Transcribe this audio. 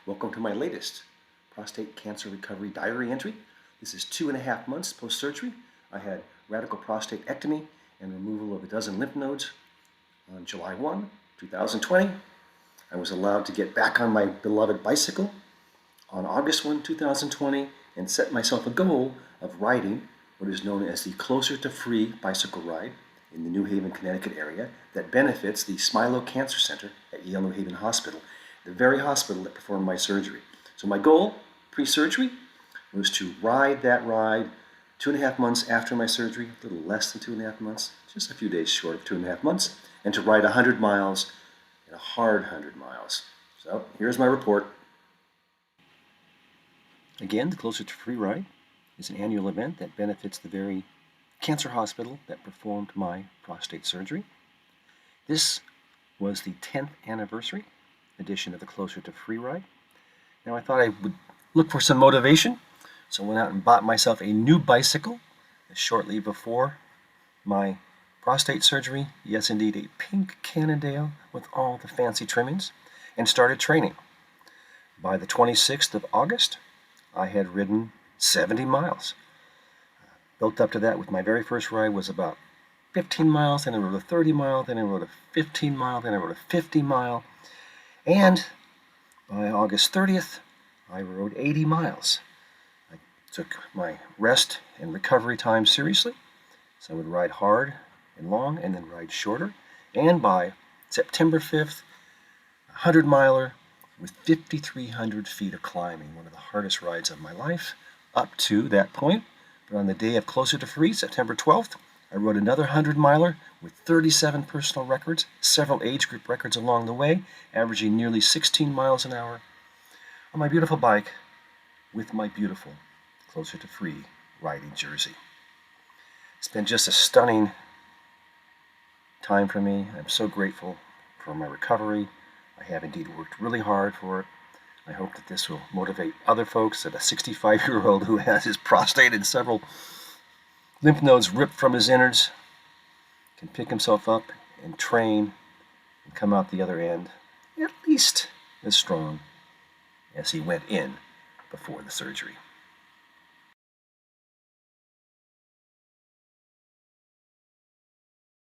Welcome to my latest prostate cancer recovery diary entry. This is 2.5 months post-surgery. I had radical prostatectomy and removal of a dozen lymph nodes on July 1, 2020. I was allowed to get back on my beloved bicycle on August 1, 2020 and set myself a goal of riding what is known as the Closer to Free bicycle ride in the New Haven, Connecticut area that benefits the Smilow Cancer Center at Yale New Haven Hospital, the very hospital that performed my surgery. So my goal, pre-surgery, was to ride that ride 2.5 months after my surgery, a little less than 2.5 months, just a few days short of 2.5 months, and to ride 100 miles, and a hard 100 miles. So here's my report. Again, the Closer to Free ride is an annual event that benefits the very cancer hospital that performed my prostate surgery. This was the 10th anniversary edition of the Closer to Free ride. Now I thought I would look for some motivation, so I went out and bought myself a new bicycle shortly before my prostate surgery. Yes, indeed, a pink Cannondale with all the fancy trimmings, and started training. By the 26th of August, I had ridden 70 miles. Built up to that with my very first ride was about 15 miles, then I rode a 30 mile, then I rode a 15 mile, then I rode a 50 mile, and by August 30th, I rode 80 miles. I took my rest and recovery time seriously, so I would ride hard and long and then ride shorter, and by September 5th, a 100-miler with 5,300 feet of climbing, one of the hardest rides of my life up to that point. But on the day of Closer to Free, September 12th, I rode another 100-miler with 37 personal records, several age group records along the way, averaging nearly 16 miles an hour on my beautiful bike with my beautiful Closer to Free riding jersey. It's been just a stunning time for me. I'm so grateful for my recovery. I have indeed worked really hard for it. I hope that this will motivate other folks, that a 65-year-old who has his prostate and several lymph nodes ripped from his innards can pick himself up and train and come out the other end at least as strong as he went in before the surgery.